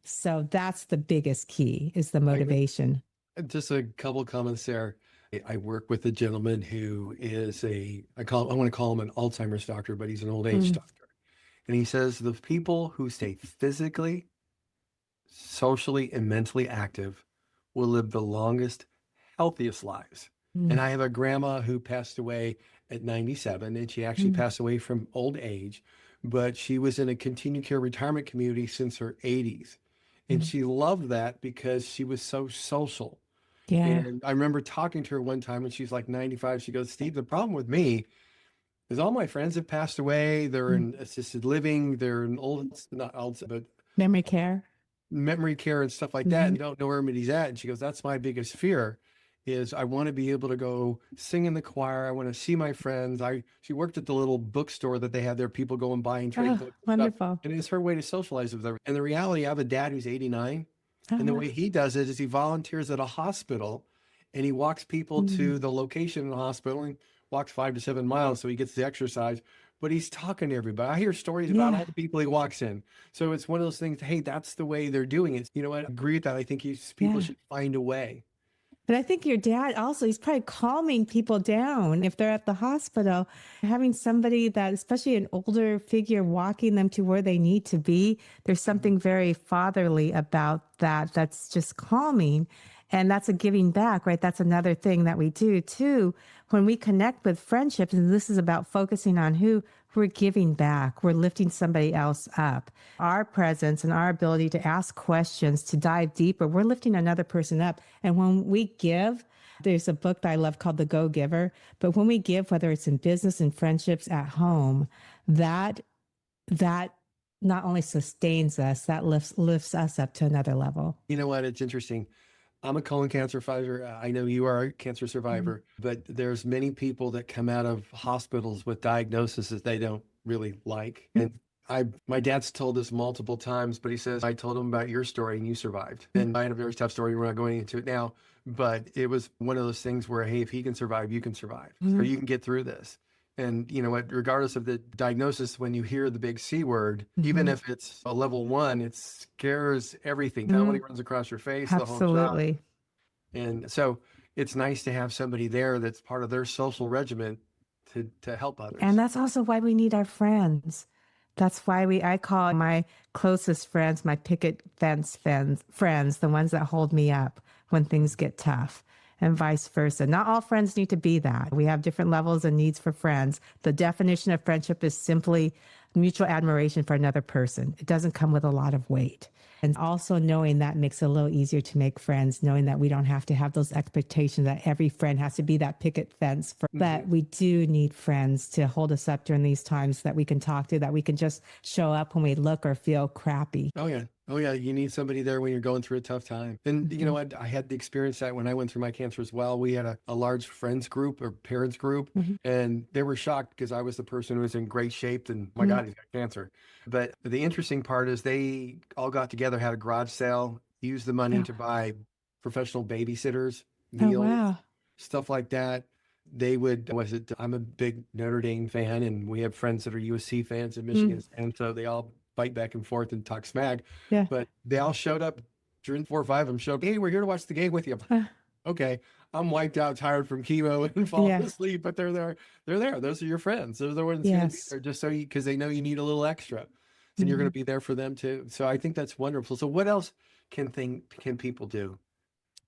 B: So that's the biggest key is the
A: I agree.
B: motivation.
A: Just a couple comments there. I work with a gentleman who is I want to call him an Alzheimer's doctor, but he's an old age
B: Mm,
A: doctor. And he says the people who stay physically, socially, and mentally active will live the longest, healthiest lives. And
B: mm,
A: I have a grandma who passed away at 97, and she actually
B: mm,
A: passed away from old age, but she was in a continued care retirement community since her 80s. And
B: mm.
A: she loved that because she was so social.
B: Yeah.
A: And I remember talking to her one time when she's like 95. She goes, Steve, the problem with me is all my friends have passed away. They're
B: Mm.
A: in assisted living. They're in not old, but
B: Memory care.
A: memory care and stuff like that.
B: Hmm.
A: And you don't know where anybody's at. And she goes, that's my biggest fear is I want to be able to go sing in the choir. I want to see my friends. She worked at the little bookstore that they had there, people go and buy and trade
B: Oh,
A: books and stuff.
B: wonderful.
A: And it's her way to socialize with everyone. And the reality, I have a dad who's 89. And the
B: Uh,
A: way he does it is he volunteers at a hospital and he walks people
B: mm,
A: to the location in the hospital and walks 5 to 7 miles so he gets the exercise. But he's talking to everybody. I hear stories about
B: yeah.
A: all the people he walks in. So it's one of those things, hey, that's the way they're doing it. You know what? I agree with that. I think people
B: Yeah.
A: should find a way.
B: But I think your dad also, he's probably calming people down if they're at the hospital. Having somebody that, especially an older figure, walking them to where they need to be, there's something very fatherly about that that's just calming. And that's a giving back, right? That's another thing that we do too. When we connect with friendships, and this is about focusing on who we're giving back, we're lifting somebody else up. Our presence and our ability to ask questions, to dive deeper, we're lifting another person up. And when we give, there's a book that I love called The Go Giver. But when we give, whether it's in business and friendships at home, that not only sustains us, that lifts us up to another level.
A: You know what? It's interesting. I'm a colon cancer survivor. I know you are a cancer
B: Mhm.
A: survivor, but there's many people that come out of hospitals with diagnoses that they don't really like. And my dad's told this multiple times, but he says, I told him about your story and you survived. And I had a very tough story. We're not going into it now, but it was one of those things where, hey, if he can survive, you can survive. So
B: Mhm.
A: you can get through this. And you know what, regardless of the diagnosis, when you hear the big C word, even
B: Mhm.
A: if it's a level one, it scares everything. Family
B: Mhm.
A: runs across your face, the whole shop.
B: Absolutely.
A: And so it's nice to have somebody there that's part of their social regimen to help
B: And
A: others.
B: that's also why we need our friends. That's why I call my closest friends my picket fence friends, the ones that hold me up when things get tough, and vice versa. Not all friends need to be that. We have different levels and needs for friends. The definition of friendship is simply mutual admiration for another person. It doesn't come with a lot of weight. And also knowing that makes it a little easier to make friends, knowing that we don't have to have those expectations that every friend has to be that picket fence for
A: Mhm.
B: that. We do need friends to hold us up during these times that we can talk to, that we can just show up when we look or feel crappy.
A: Oh yeah. Oh yeah. You need somebody there when you're going through a tough time. And you know
B: Mhm.
A: what? I had the experience that when I went through my cancer as well, we had a large friends group or parents group,
B: Mhm.
A: and they were shocked because I was the person who was in great shape and oh my
B: Mhm.
A: God, he's got cancer. But the interesting part is they all got together, had a garage sale, used the money
B: Oh,
A: to buy professional babysitters,
B: oh,
A: meals,
B: wow.
A: stuff like that. They would, was it, I'm a big Notre Dame fan, and we have friends that are USC fans and
B: Mm.
A: Michigan, and so they all fight back and forth and talk smack.
B: Yeah.
A: But they all showed up during 4 or 5 of them showed up. Hey, we're here to watch the game with you. I'm like,
B: Uh,
A: okay, I'm wiped out, tired from chemo and falling
B: yeah.
A: asleep, but they're there. They're there. Those are your friends. Those are the ones going to be
B: Yes.
A: there just so you, because they know you need a little extra, and you're going
B: Mhm.
A: to be there for them too. So I think that's wonderful. So what else can people do?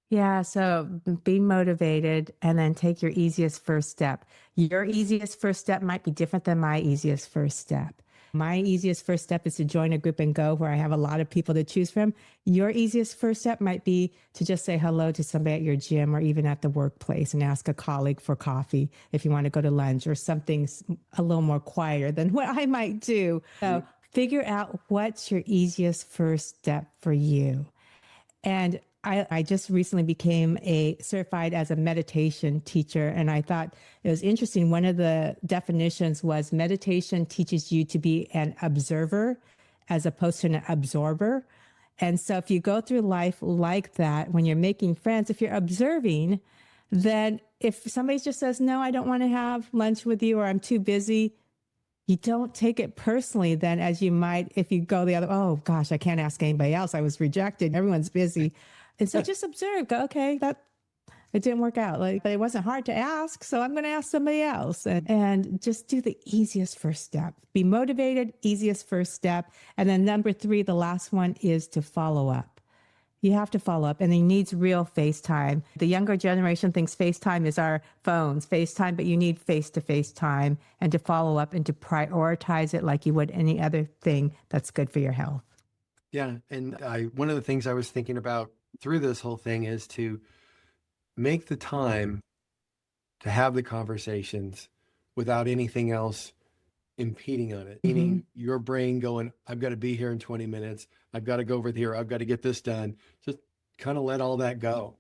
B: Yeah, so be motivated and then take your easiest first step. Your easiest first step might be different than my easiest first step. My easiest first step is to join a group and go where I have a lot of people to choose from. Your easiest first step might be to just say hello to somebody at your gym or even at the workplace and ask a colleague for coffee if you want to go to lunch or something a little more quieter than what I might do. So
A: Mhm.
B: figure out what's your easiest first step for you. And I just recently became a certified as a meditation teacher. And I thought it was interesting. One of the definitions was meditation teaches you to be an observer as opposed to an absorber. And so if you go through life like that, when you're making friends, if you're observing, then if somebody just says, no, I don't want to have lunch with you or I'm too busy, you don't take it personally then as you might if you go the other, oh gosh, I can't ask anybody else. I was rejected. Everyone's busy. And so just observe, go, okay, that it didn't work out. Like, but it wasn't hard to ask. So I'm going to ask somebody else and just do the easiest first step. Be motivated, easiest first step. And then number three, the last one is to follow up. You have to follow up, and he needs real FaceTime. The younger generation thinks FaceTime is our phones, FaceTime, but you need face to face time and to follow up and to prioritize it like you would any other thing that's good for your health.
A: Yeah, and I one of the things I was thinking about through this whole thing is to make the time to have the conversations without anything else impeding on it.
B: Mm-hmm.
A: Meaning your brain going, I've got to be here in 20 minutes. I've got to go over here. I've got to get this done. Just kind of let all that go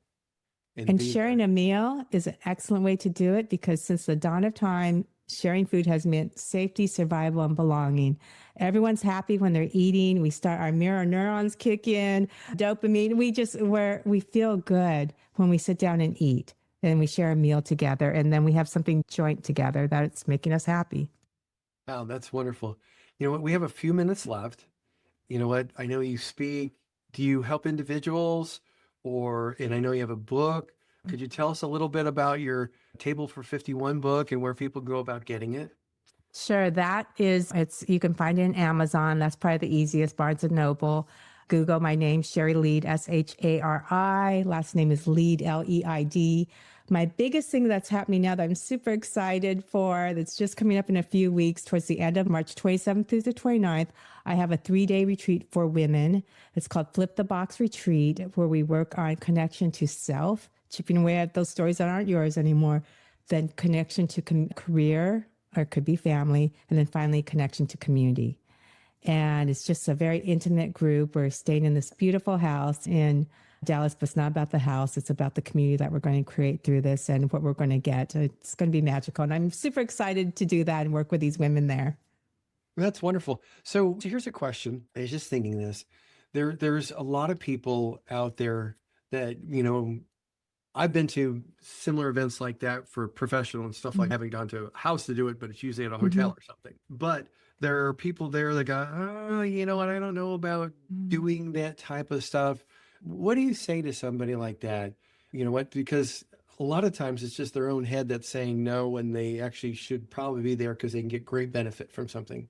A: and
B: And
A: be there.
B: sharing a meal is an excellent way to do it because since the dawn of time, sharing food has meant safety, survival, and belonging. Everyone's happy when they're eating. We start our mirror neurons kick in, dopamine. We feel good when we sit down and eat and we share a meal together. And then we have something joint together that's making us happy.
A: Wow, that's wonderful. You know what? We have a few minutes left. You know what? I know you speak. Do you help individuals and I know you have a book. Could you tell us a little bit about your Table for 51 book and where people go about getting it?
B: Sure, you can find it in Amazon. That's probably the easiest, Barnes and Noble. Google my name, Shari Leid, Shari. Last name is Leid, Leid. My biggest thing that's happening now that I'm super excited for, that's just coming up in a few weeks, towards the end of March 27th through the 29th, I have a 3-day retreat for women. It's called Flip the Box Retreat, where we work on connection to self, chipping away at those stories that aren't yours anymore, then connection to career, or it could be family, and then finally connection to community. And it's just a very intimate group. We're staying in this beautiful house in Dallas, but it's not about the house. It's about the community that we're going to create through this and what we're going to get. It's going to be magical. And I'm super excited to do that and work with these women there.
A: That's wonderful. So here's a question. I was just thinking this. There's a lot of people out there that, I've been to similar events like that for professional and stuff, like having gone to a house to do it, but it's usually at a
B: Mm-hmm.
A: hotel or something. But there are people there that go, oh, you know what? I don't know about doing that type of stuff. What do you say to somebody like that? You know what? Because a lot of times it's just their own head that's saying no when they actually should probably be there because they can get great benefit from something.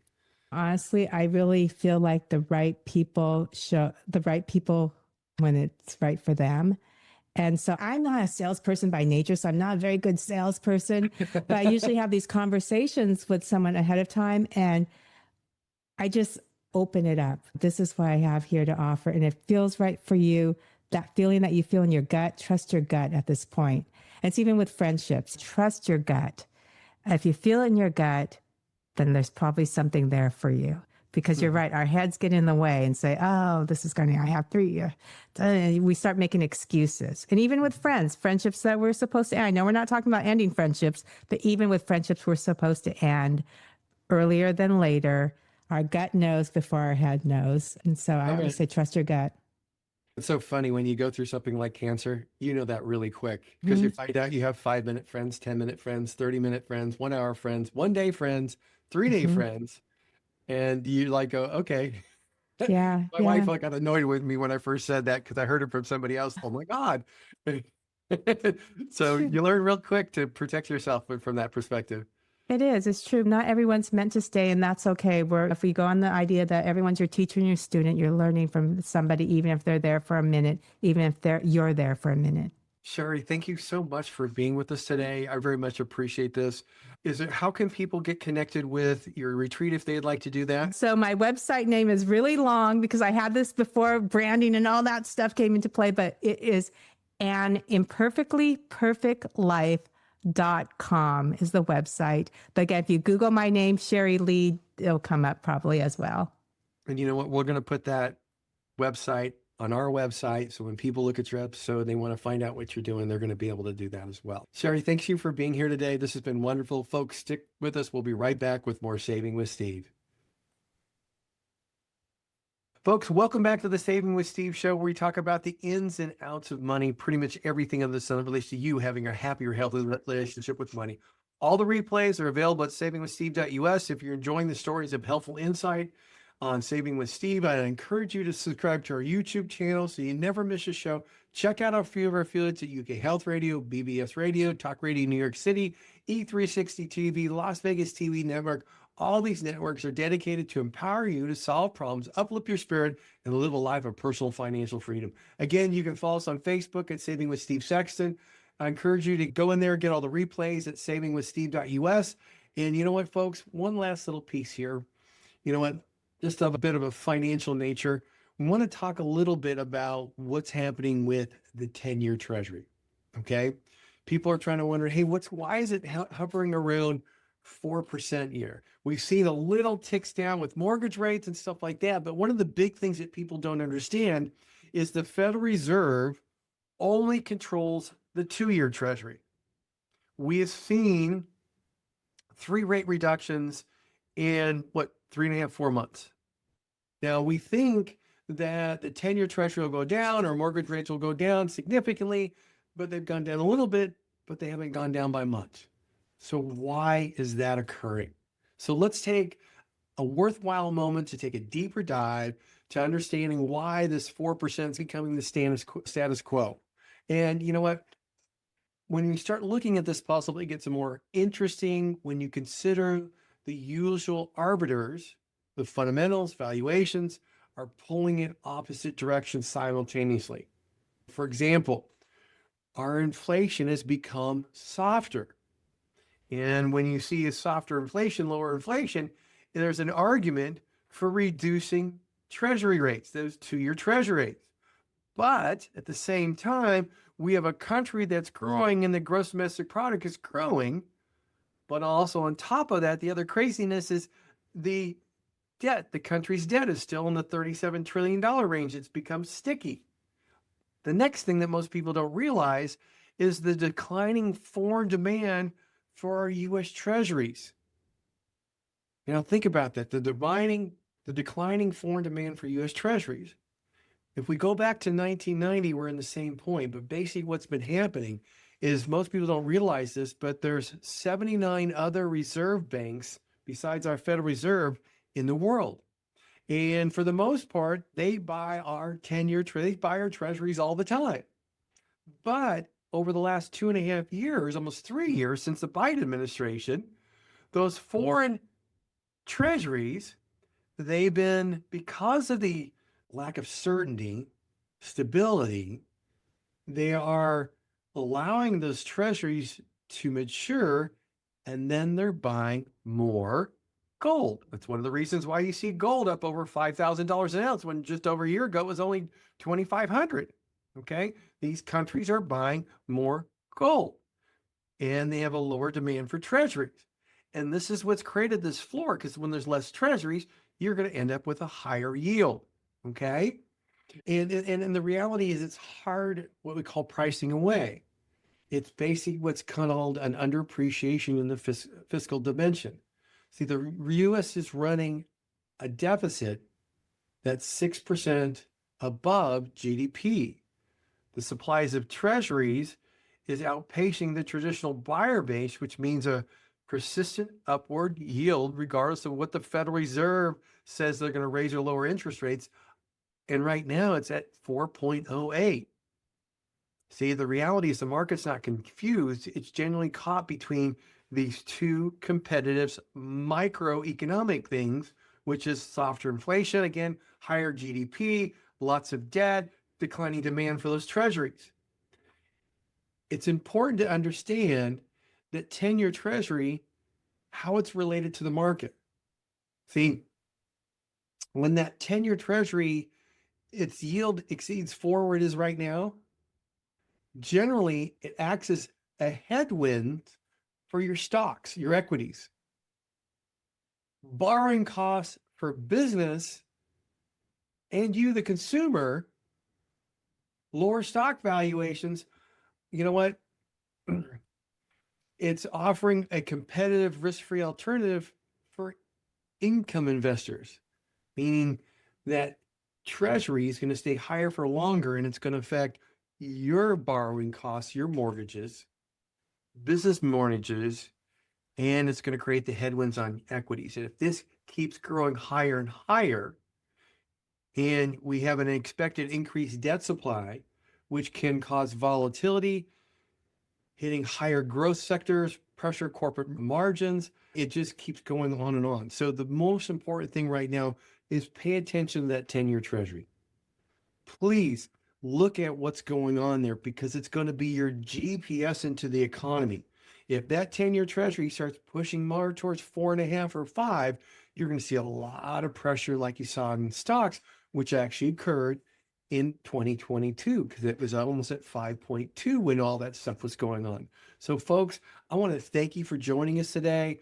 B: Honestly, I really feel like the right people show the right people when it's right for them. And so I'm not a salesperson by nature, so I'm not a very good salesperson, but I usually have these conversations with someone ahead of time and I just open it up. This is what I have here to offer. And it feels right for you. That feeling that you feel in your gut, trust your gut at this point. And it's even with friendships, trust your gut. If you feel it in your gut, then there's probably something there for you. Because you're right, our heads get in the way and say, oh, this is going to, I have three. We start making excuses. And even with friends, friendships that we're supposed to end. I know we're not talking about ending friendships, but even with friendships we're supposed to end earlier than later. Our gut knows before our head knows. And so I always say, trust your gut.
A: It's so funny when you go through something like cancer, you know that really quick because you
B: Mhm.
A: find out you have 5-minute friends, 10-minute friends, 30-minute friends, 1 hour friends, 1 day friends, 3 day
B: Mhm.
A: friends. And you like go, okay.
B: Yeah,
A: My wife
B: yeah.
A: like got annoyed with me when I first said that because I heard it from somebody else. Oh my God. So
B: True.
A: you learn real quick to protect yourself from that perspective.
B: It is. It's true. Not everyone's meant to stay, and that's okay. If we go on the idea that everyone's your teacher and your student, you're learning from somebody, even if they're there for a minute, even if you're there for a minute.
A: Shari, thank you so much for being with us today. I very much appreciate this. How can people get connected with your retreat if they'd like to do that?
B: So my website name is really long because I had this before branding and all that stuff came into play, but it is An Imperfectly Perfect Life.com is the website. But again, if you Google my name, Shari Leid, it'll come up probably as well.
A: And you know what? We're going to put that website on our website. So when people look at your episode, they want to find out what you're doing, they're going to be able to do that as well. Shari, thanks you for being here today. This has been wonderful. Folks, stick with us. We'll be right back with more Saving with Steve. Folks, welcome back to the Saving with Steve show, where we talk about the ins and outs of money, pretty much everything under the sun that relates to you having a happier, healthier relationship with money. All the replays are available at savingwithsteve.us. If you're enjoying the stories of helpful insight on Saving with Steve, I encourage you to subscribe to our YouTube channel so you never miss a show. Check out a few of our affiliates at UK Health Radio, BBS Radio, Talk Radio New York City, E360 TV, Las Vegas TV Network. All these networks are dedicated to empower you to solve problems, uplift your spirit, and live a life of personal financial freedom. Again, you can follow us on Facebook at Saving with Steve Sexton. I encourage you to go in there, get all the replays at savingwithsteve.us. And you know what, folks? One last little piece here. You know what? Just of a bit of a financial nature. We want to talk a little bit about what's happening with the 10-year treasury. Okay. People are trying to wonder, hey, why is it hovering around 4% a year? We've seen a little ticks down with mortgage rates and stuff like that. But one of the big things that people don't understand is the Federal Reserve only controls the 2-year treasury. We have seen 3 rate reductions in 3.5, 4 months. Now we think that the 10-year treasury will go down or mortgage rates will go down significantly, but they've gone down a little bit, but they haven't gone down by much. So why is that occurring? So let's take a worthwhile moment to take a deeper dive to understanding why this 4% is becoming the status quo. And you know what? When you start looking at this puzzle, it gets more interesting when you consider the usual arbiters, the fundamentals, valuations are pulling in opposite directions simultaneously. For example, our inflation has become softer. And when you see a softer inflation, lower inflation, there's an argument for reducing treasury rates, those 2-year treasury rates. But at the same time, we have a country that's growing and the gross domestic product is growing. But also on top of that, the other craziness is the debt, the country's debt is still in the $37 trillion range. It's become sticky. The next thing that most people don't realize is the declining foreign demand for our U.S. treasuries. Think about that. The declining foreign demand for U.S. treasuries. If we go back to 1990, we're in the same point. But basically what's been happening is most people don't realize this, but there's 79 other reserve banks besides our Federal Reserve in the world. And for the most part, they buy our 10-year, they buy our treasuries all the time. But over the last 2.5 years, almost 3 years since the Biden administration, those foreign treasuries, they've been, because of the lack of certainty, stability, they are allowing those treasuries to mature, and then they're buying more gold. That's one of the reasons why you see gold up over $5,000 an ounce when just over a year ago it was only $2,500. Okay, these countries are buying more gold, and they have a lower demand for treasuries. And this is what's created this floor, because when there's less treasuries, you're going to end up with a higher yield. Okay. And the reality is it's hard, what we call pricing away. It's basically what's called an underappreciation in the fiscal dimension. See, the U.S. is running a deficit that's 6% above GDP. The supplies of treasuries is outpacing the traditional buyer base, which means a persistent upward yield, regardless of what the Federal Reserve says they're going to raise or lower interest rates. And right now it's at 4.08. See, the reality is the market's not confused. It's generally caught between these two competitive microeconomic things, which is softer inflation, again, higher GDP, lots of debt, declining demand for those treasuries. It's important to understand that 10-year treasury, how it's related to the market. See, when that 10-year treasury, its yield exceeds 4 where it is right now, generally it acts as a headwind for your stocks, your equities. Borrowing costs for business and you, the consumer, lower stock valuations. You know what? It's offering a competitive risk-free alternative for income investors, meaning that treasury is going to stay higher for longer, and it's going to affect your borrowing costs, your mortgages, business mortgages, and it's going to create the headwinds on equities. And if this keeps growing higher and higher, and we have an expected increased debt supply, which can cause volatility, hitting higher growth sectors, pressure corporate margins, it just keeps going on and on. So the most important thing right now is pay attention to that 10-year treasury. Please look at what's going on there, because it's going to be your GPS into the economy. If that 10-year treasury starts pushing more towards 4.5 or 5, you're going to see a lot of pressure like you saw in stocks, which actually occurred in 2022, because it was almost at 5.2 when all that stuff was going on. So folks, I want to thank you for joining us today.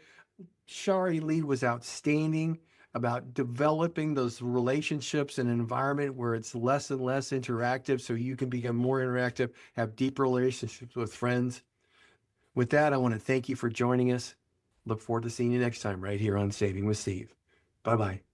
A: Shari Leid was outstanding about developing those relationships in an environment where it's less and less interactive, so you can become more interactive, have deeper relationships with friends. With that, I want to thank you for joining us. Look forward to seeing you next time right here on Saving with Steve. Bye-bye.